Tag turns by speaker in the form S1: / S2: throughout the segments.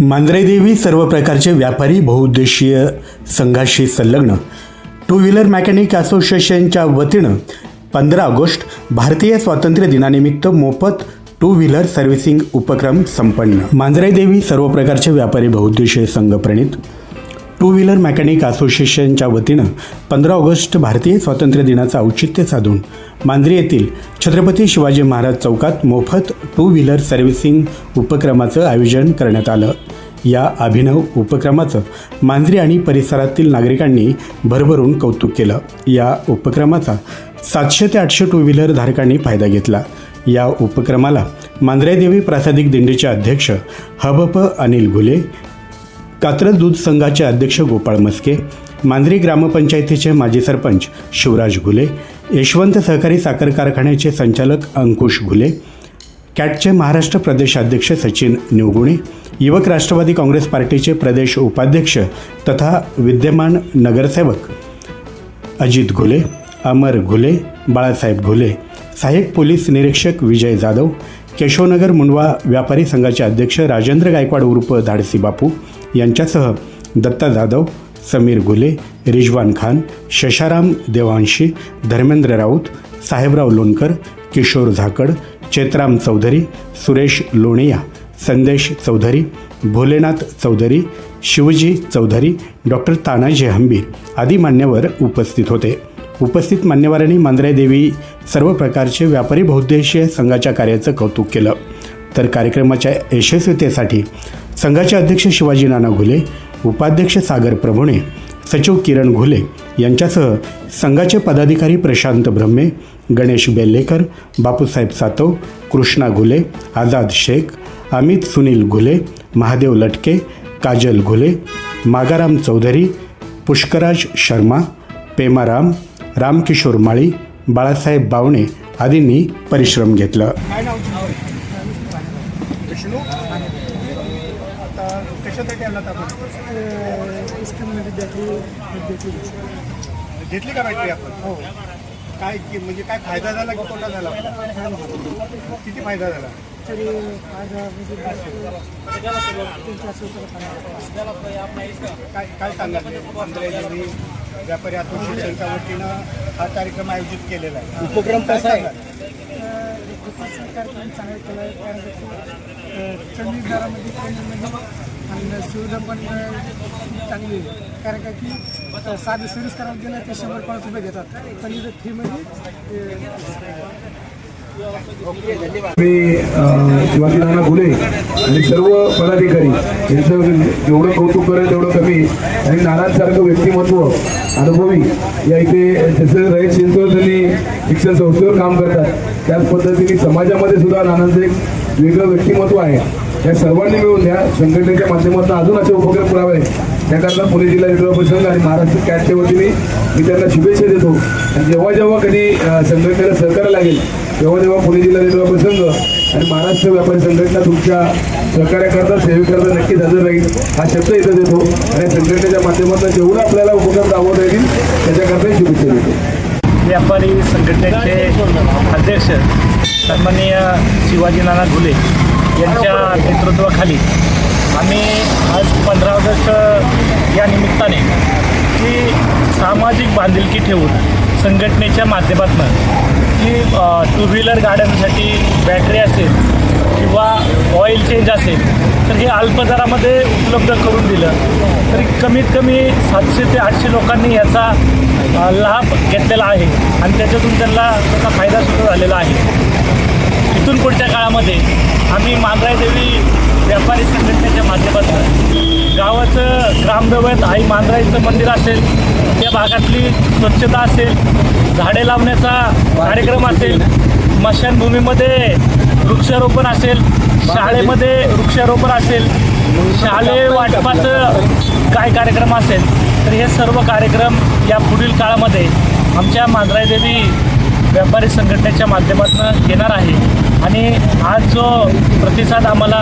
S1: मांजरेदेवी सर्व प्रकारचे व्यापारी बहुउद्देशीय संघाशी संलग्न टू व्हीलर मेकॅनिक असोसिएशनच्या वतीनं 15 ऑगस्ट भारतीय स्वातंत्र्य दिनानिमित्त मोफत टू व्हीलर सर्व्हिसिंग उपक्रम संपन्न। मांजरेदेवी सर्व प्रकारचे व्यापारी बहुउद्देशीय संघ प्रणित टू व्हीलर मेकॅनिक असोसिएशनच्या वतीनं 15 ऑगस्ट भारतीय स्वातंत्र्य दिनाचं औचित्य साधून मांजरी येथील छत्रपती शिवाजी महाराज चौकात मोफत टू व्हीलर सर्व्हिसिंग उपक्रमाचं आयोजन करण्यात आलं। या अभिनव उपक्रमाचं मांजरी आणि परिसरातील नागरिकांनी भरभरून कौतुक केलं। या उपक्रमाचा 700 ते 800 टू व्हीलर धारकांनी फायदा घेतला। या उपक्रमाला मांजरेदेवी प्रासादिक दिंडीचे अध्यक्ष हबप अनिल घुले, कात्रज दूध संघाचे अध्यक्ष गोपाळ मस्के, मांजरी ग्रामपंचायतीचे माजी सरपंच शिवराज घुले, यशवंत सहकारी साखर कारखान्याचे संचालक अंकुश घुले, कॅटचे महाराष्ट्र प्रदेश अध्यक्ष सचिन निवगुणे, युवक राष्ट्रवादी काँग्रेस पार्टीचे प्रदेश उपाध्यक्ष तथा विद्यमान नगरसेवक अजित घुले, अमर घुले, बाळासाहेब घुले, सहाय्यक पोलीस निरीक्षक विजय जाधव, केशवनगर मुंडवा व्यापारी संघाचे अध्यक्ष राजेंद्र गायकवाड उर्फ धाडसी बापू यांच्यासह दत्ता जाधव, समीर घुले, रिजवान खान, शशाराम देवांशी, धर्मेंद्र राऊत, साहेबराव लोणकर, किशोर झाकड, चेतराम चौधरी, सुरेश लोणिया, संदेश चौधरी, भोलेनाथ चौधरी, शिवजी चौधरी, डॉक्टर तानाजी हंबीर आदी मान्यवर उपस्थित होते। उपस्थित मान्यवरांनी मांजरेदेवी सर्व प्रकारचे व्यापारी बहुउद्देशीय संघाच्या कार्याचं कौतुक केलं। तर कार्यक्रमाच्या यशस्वीतेसाठी संघाचे अध्यक्ष शिवाजी नाना घुले, उपाध्यक्ष सागर प्रभुणे, सचिव किरण घुले यांच्यासह संघाचे पदाधिकारी प्रशांत ब्रह्मे, गणेश बेल्लेकर, बापूसाहेब सातव, कृष्णा घुले, आझाद शेख, अमित सुनील घुले, महादेव लटके, काजल घुले, मागाराम चौधरी, पुष्कराज शर्मा, पेमाराम, रामकिशोर माळी, बाळासाहेब बावणे आदींनी परिश्रम घेतलं।
S2: घेतली का बॅटरी आपण? हो। काय म्हणजे काय फायदा झाला की तोटा झाला? किती फायदा झाला? काय काय सांगा? मांजरेदेवी व्यापारी असोसिएशनच्या वतीनं हा कार्यक्रम आयोजित केलेला आहे। उपक्रम कसा आहे?
S3: कार्यक्रम चांगला केला आहे, कारण कमी दरामध्ये आणि सुविधा पण चांगली आहे। कारण का की साधी सर्व्हिस करायला गेलं ते 100-500 रुपये घेतात, पण इथं फ्रीमध्ये।
S4: मी शिवाजी नाना घुले आणि सर्व पदाधिकारी यांचं जेवढं कौतुक करेल तेवढं कमी। आणि नानांसारखं व्यक्तिमत्व अनुभवी या इथे जसं रयत शिंदे त्यांनी शिक्षण संस्थेवर काम करतात त्याच पद्धतीने समाजामध्ये सुद्धा नानांचं एक वेगळं व्यक्तिमत्व आहे। या सर्वांनी मिळून या संघटनेच्या माध्यमातून अजून असे उपक्रम करावे त्याकरता पुणे जिल्हा विद्रोह परिषद आणि महाराष्ट्र कॅटच्या वतीने मी त्यांना शुभेच्छा देतो। आणि जेव्हा जेव्हा कधी संघटनेला सहकार्य लागेल तेव्हा तेव्हा पुणे जिल्हा विद्रोह परिषद आणि महाराष्ट्र व्यापारी संघटना तुमच्या सहकार्याकरता सेवेकरता नक्कीच हजर राहील हा शब्द इथं देतो। आणि संघटनेच्या माध्यमातून जेवढं आपल्याला उपक्रम राबवता येतील त्याच्याकरता शुभेच्छा देतो।
S5: व्यापारी संघटनेचे अध्यक्ष सन्माननीय शिवाजी नाना घुले यांच्या नेतृत्वाखाली आम्ही आज 15 ऑगस्ट या निमित्ताने की सामाजिक बांधिलकी ठेवून संघटनेच्या माध्यमातून की टू व्हीलर गाड्यांसाठी बॅटरी असेल किंवा ऑइल चेंज असेल तर हे अल्प दरामध्ये उपलब्ध करून दिलं तरी कमीत कमी 700 ते 800 लोकांनी याचा लाभ घेतलेला आहे आणि त्याच्यातून त्यांना त्याचा फायदासुद्धा झालेला आहे। इथून पुढच्या काळामध्ये आम्ही मांजरेदेवी व्यापारी संघटनेच्या माध्यमातून गावाचं ग्रामदैवत आई मांजराईचं मंदिर असेल, त्या भागातली स्वच्छता असेल, झाडे लावण्याचा कार्यक्रम असेल, स्मशानभूमीमध्ये वृक्षारोपण असेल, शाळेमध्ये वृक्षारोपण असेल, शालेय वाटपाचं काय कार्यक्रम असेल तर हे सर्व कार्यक्रम या पुढील काळामध्ये आमच्या मांजरेदेवी व्यापारी संघटनेच्या माध्यमातून येणार आहे। आणि आज जो प्रतिसाद आम्हाला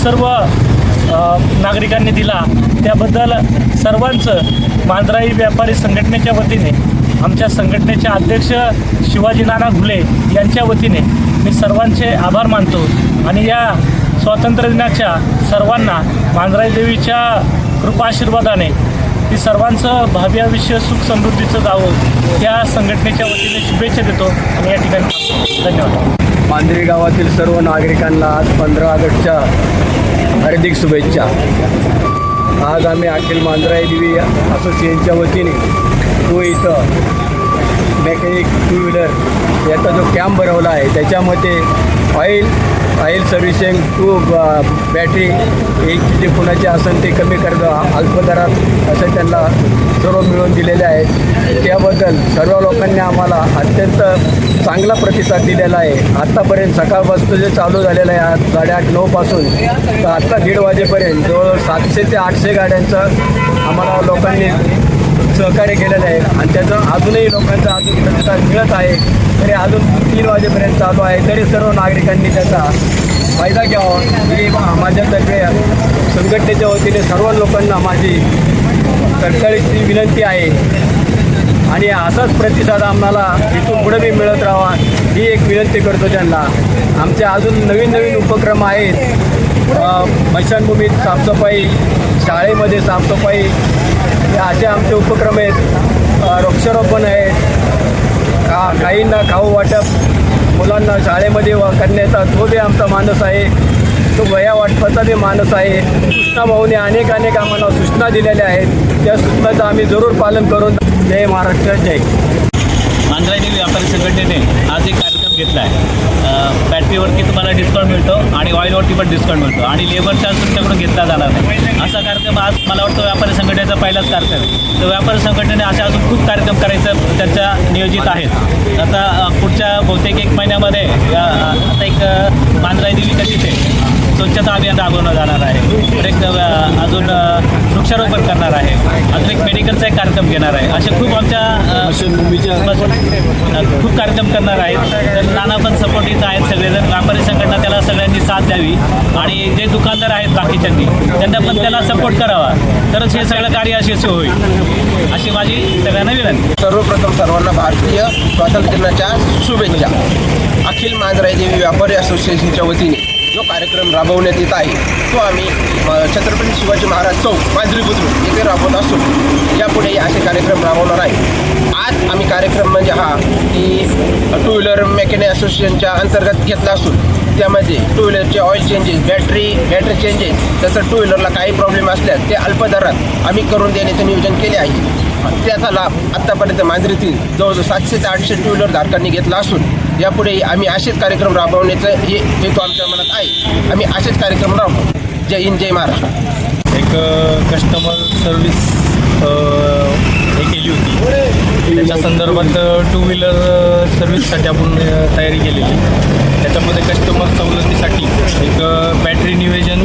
S5: सर्व नागरिकांनी दिला त्याबद्दल सर्वांचं मांजराई व्यापारी संघटनेच्या वतीने आमच्या संघटनेचे अध्यक्ष शिवाजी नाना घुले यांच्या वतीने मी सर्वांचे आभार मानतो। आणि या स्वातंत्र्य दिनाच्या सर्वांना मांजराई देवीच्या कृपा आशीर्वादाने की सर्वांचं भावी आयुष्य सुख समृद्धीचं जावं त्या संघटनेच्या वतीने शुभेच्छा देतो आणि या ठिकाणी थांबतो. धन्यवाद.
S2: मांजरी गावातील सर्व नागरिकांना आज 15 ऑगस्टच्या हार्दिक शुभेच्छा. आज आम्ही अखिल मांजराई देवी असोसिएशनच्या वतीने तो इथं मेकॅनिक 2 व्हीलर याचा जो कॅम्प भरवला आहे त्याच्यामध्ये ऑइल सर्व्हिसिंग टू बॅटरी एक जे कुणाचे असेल ते कमी कर्ज अल्प दरात असं त्यांना सर्व मिळवून दिलेले आहेत. त्याबद्दल सर्व लोकांनी आम्हाला अत्यंत चांगला प्रतिसाद दिलेला आहे. आत्तापर्यंत सकाळपासून जे चालू झालेलं आहे आज 8:30-9 पासून तर आत्ता 1:30 वाजेपर्यंत जवळ 700 ते 800 गाड्यांचं आम्हाला लोकांनी सहकार्य केलेलं आहे आणि त्याचं अजूनही लोकांचा अजून प्रतिसाद मिळत आहे. तरी अजून 3 वाजेपर्यंत चालू आहे. तरी सर्व नागरिकांनी त्याचा फायदा घ्यावा ही माझ्यातर्फे संघटनेच्या वतीने सर्व लोकांना माझी कळकळीची विनंती आहे आणि असाच प्रतिसाद आम्हाला इथून पुढे बी मिळत राहावा ही एक विनंती करतो त्यांना. आमचे अजून नवीन उपक्रम आहेत. स्मशानभूमीत साफसफाई, शाळेमध्ये साफसफाई हे असे आमचे उपक्रम आहेत. वृक्षारोपण आहेत. काहींना खाऊ वाटप मुलांना शाळेमध्ये करण्याचा तो बी आमचा मानस आहे. तो वह्या वाटपाचा बी मानस आहे. सूचना भाऊने अनेक आम्हाला सूचना दिलेल्या आहेत. त्या सूचनाचं आम्ही जरूर पालन करून जय महाराष्ट्र जय.
S6: मांजराई देवी व्यापारी संघटनेने आज एक कार्यक्रम घेतला आहे. बॅटरीवरती तुम्हाला डिस्काउंट मिळतो आणि ऑइलवरती पण डिस्काउंट मिळतो आणि लेबर चार्ज तुमच्याकडून घेतला जाणार नाही. असा कार्यक्रम आज मला वाटतं व्यापारी संघटनेचा पहिलाच कार्यक्रम आहे. तर व्यापारी संघटनेने अशा अजून खूप कार्यक्रम करायचं त्यांच्या नियोजित आहेत. आता पुढच्या बहुतेक 1 महिन्यामध्ये आता एक मांजराई देवी कधीच आहे स्वच्छता अभियान राबवलं जाणार आहे. तर एक अजून वृक्षारोपण करणार आहे. अजून एक मेडिकलचा एक कार्यक्रम घेणार आहे. असे खूप आमच्या खूप कार्यक्रम करणार आहेत. तर नाना पण सपोर्टिव्ह आहेत सगळेजण. व्यापारी संघटना त्याला सगळ्यांनी साथ द्यावी आणि जे दुकानदार आहेत बाकीच्यांनी त्यांना पण त्याला सपोर्ट करावा तरच हे सगळं कार्य यशस्वी होईल अशी माझी सगळ्यांना विनंती.
S7: सर्वप्रथम सर्वांना भारतीय स्वातंत्र्य दिनाच्या शुभेच्छा. अखिल मांजराई देवी व्यापारी असोसिएशनच्या वतीने जो कार्यक्रम राबवण्यात येत आहे तो आम्ही छत्रपती शिवाजी महाराज चौक मांजरी बुद्रुक येथे राबवत असून यापुढेही असे कार्यक्रम राबवणार आहे. आज आम्ही कार्यक्रम म्हणजे हा की 2 व्हीलर मेकॅनिक असोसिएशनच्या अंतर्गत घेतला असून त्यामध्ये 2 व्हीलरचे ऑइल चेंजेस, बॅटरी चेंजेस तसं 2 व्हीलरला काही प्रॉब्लेम असल्यास ते अल्प दरात आम्ही करून देण्याचे नियोजन केले आहे. त्याचा लाभ आत्तापर्यंत मांजरीतील जवळजवळ 700 ते 800 2 व्हीलर धारकांनी घेतला असून यापुढेही आम्ही असेच कार्यक्रम राबवण्याचं हे हेतू आमच्या मनात आहे. आम्ही असेच कार्यक्रम राबवू. जय हिंद, जय महाराष्ट्र.
S5: एक कस्टमर सर्विस हे केली होती. त्याच्या संदर्भात 2 व्हीलर सर्व्हिससाठी आपण तयारी केलेली. त्याच्यामध्ये कस्टमर सवलतीसाठी एक बॅटरी नियोजन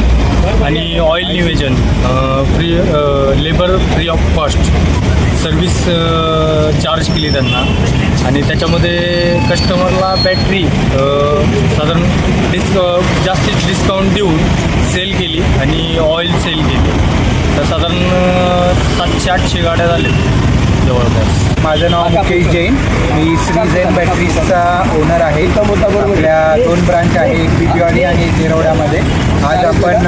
S5: आणि ऑइल नियोजन free labour free of cost service charge केली त्यांना आणि त्याच्यामध्ये कस्टमरला बॅटरी साधारण जास्तीत डिस्काउंट देऊन सेल केली आणि ऑइल सेल केली. तर साधारण 700-800 गाड्या झाल्या जवळपास.
S8: माझं नाव मुकेश जैन. मी श्री जैन बॅटरीजचा ओनर आहे. आपल्या 2 ब्रांच आहे, एक बिबीवाडी आणि एक येरवड्यामध्ये. आज आपण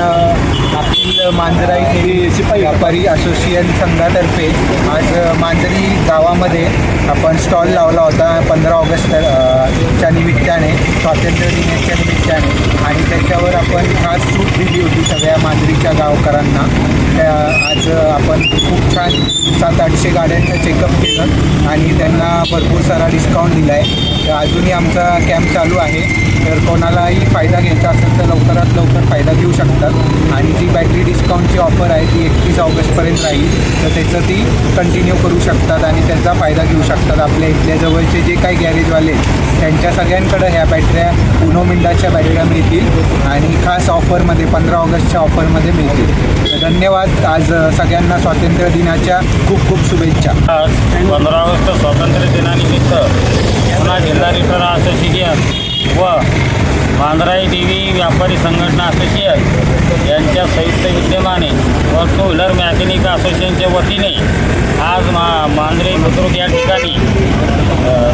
S8: अखिल मांजराई देवी व्यापारी असोसिएशन संघातर्फे आज मांजरी गावामध्ये आपण स्टॉल लावला होता 15 ऑगस्टच्या निमित्ताने, स्वातंत्र्य दिनाच्या निमित्ताने आणि त्याच्यावर आपण खास सूट दिली होती सगळ्या मांजरीच्या गावकरांना. आज आपण खूप छान 700-800 गाड्यांचं चेकअप केलं आणि त्यांना भरपूर सारा डिस्काउंट दिला आहे. तर अजूनही आमचा कॅम्प चालू आहे. तर कोणालाही फायदा घ्यायचा असेल तर लवकरात लवकर फायदा घेऊ शकतात आणि जी बॅटरी डिस्काउंटची ऑफर आहे ती 31 ऑगस्टपर्यंत राहील. तर त्याचं ती कंटिन्यू करू शकतात आणि त्याचा फायदा घेऊ शकतात. आपल्या इथल्या जवळचे जे काही गॅरेजवाले त्यांच्या सगळ्यांकडं ह्या बॅटऱ्या उनो मिंडाच्या बॅटऱ्या मिळतील आणि खास ऑफरमध्ये 15 ऑगस्टच्या ऑफरमध्ये मिळतील. तर धन्यवाद. आज सगळ्यांना स्वातंत्र्य दिनाच्या खूप शुभेच्छा.
S5: आज 15 ऑगस्ट स्वातंत्र्य दिनानिमित्त पुन्हा जिल्हा रिपेअर असोसिएशन व मांजराई देवी व्यापारी संघटना असोसिएशन यांच्या संयुक्त विद्यमाने व 2 व्हीलर मेकॅनिक असोसिएशनच्या वतीने आज मांजरी बुद्रुक या ठिकाणी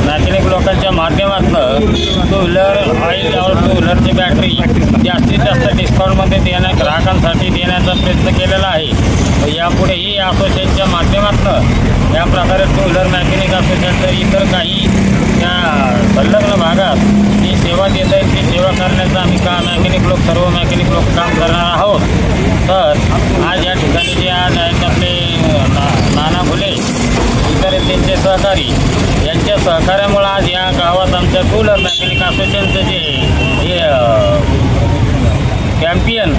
S5: मेकॅनिक लोकांच्या माध्यमातून 2 व्हीलर ऑइल और 2 व्हीलरची बॅटरी जास्तीत जास्त डिस्काउंटमध्ये ग्राहकांसाठी देण्याचा प्रयत्न केलेला आहे. तर यापुढेही असोसिएशनच्या माध्यमातून या प्रकारे टू व्हीलर मेकॅनिक असोसिएशन इतर काही त्या संलग्न भागात जी सेवा देत आहेत ती सेवा करण्याचं आम्ही सर्व मेकॅनिक लोक काम करणार आहोत. तर आज या ठिकाणी जे आज आहेत आपले नाना फुले इतर त्यांचे सहकारी यांच्या सहकार्यामुळं आज या गावात आमच्या टू व्हीलर मेकॅनिक असोसिएशनचं जे कॅम्पियन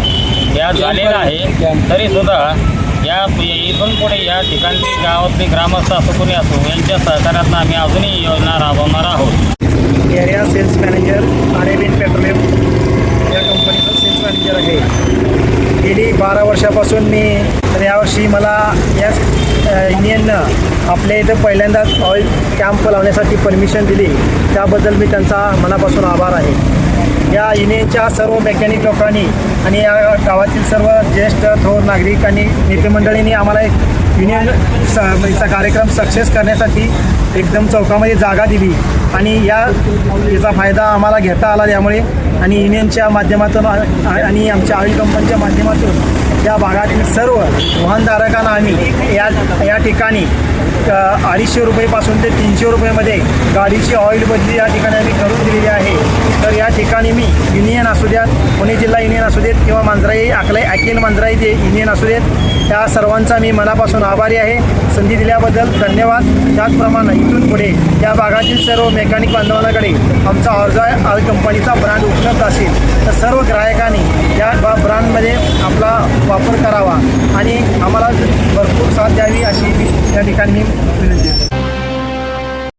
S5: या झालेलं आहे. तरीसुद्धा इथून पुढे या ठिकाणची गावातली ग्रामस्थ असो कोणी असो यांच्या सहकार्यातून आम्ही अजूनही योजना राबवणार आहोत.
S3: Area sales manager Arabian Petroleum या कंपनीचा सेल्स मॅनेजर आहे. गेली 12 वर्षापासून मी तर यावर्षी मला या युनियननं आपल्या इथं पहिल्यांदाच ऑइल कॅम्प लावण्यासाठी परमिशन दिली, त्याबद्दल मी त्यांचा मनापासून आभार आहे. या युनियनच्या सर्व मेकॅनिक लोकांनी आणि या गावातील सर्व ज्येष्ठ थोर नागरिक आणि नेतेमंडळींनी आम्हाला एक युनियनचा कार्यक्रम सक्सेस करण्यासाठी एकदम चौकामध्ये जागा दिली आणि याचा फायदा आम्हाला घेता आला. त्यामुळे आणि युनियनच्या माध्यमातून आणि आमच्या ऑइल कंपनीच्या माध्यमातून या भागातील सर्व वाहनधारकांना आम्ही या ठिकाणी 250 रुपयेपासून ते 300 रुपयेमध्ये गाडीची ऑइल बदली या ठिकाणी आम्ही करून दिलेली आहे. तर या ठिकाणी मी युनियन असू द्यात, पुणे जिल्हा युनियन असू देत किंवा मांजराई अखिल मांजराई जे युनियन असू देत, त्या सर्वांचा मी मनापासून आभारी आहे. संधी दिल्याबद्दल धन्यवाद. त्याचप्रमाणे इथून पुढे या भागातील सर्व मेकॅनिक बांधवांकडे आमचा ऑइल कंपनीचा ब्रँड उपलब्ध असेल तर सर्व ग्राहकांनी या ब्रँडमध्ये आपला वापर करावा आणि आम्हाला भरपूर साथ द्यावी अशी या ठिकाणी विनंती.